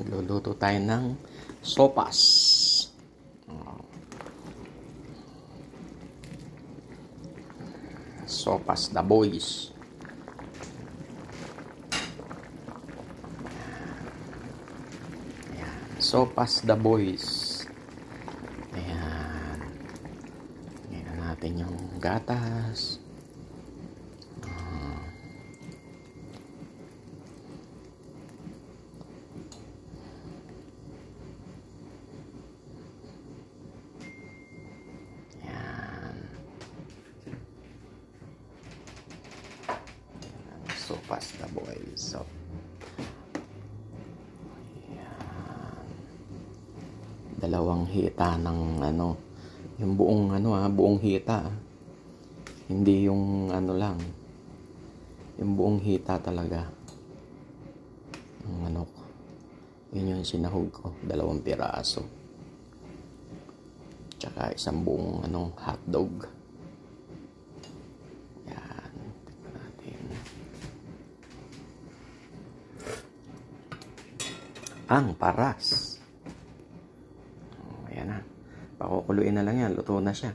Luluto tayo ng sopas. Sopas the boys. Ayan. Sopas the boys. Ayan. Ngayon natin yung gatas. Sopas the boys. So, ayan. Dalawang hita ng yung buong buong hita. Hindi yung lang. Yung buong hita talaga. Ang manok. Yun yung sinahog ko. 2 piraso. Tsaka isang buong hotdog. Ang paras. Ayan na. Pakukuluin na lang yan. Luto na siya.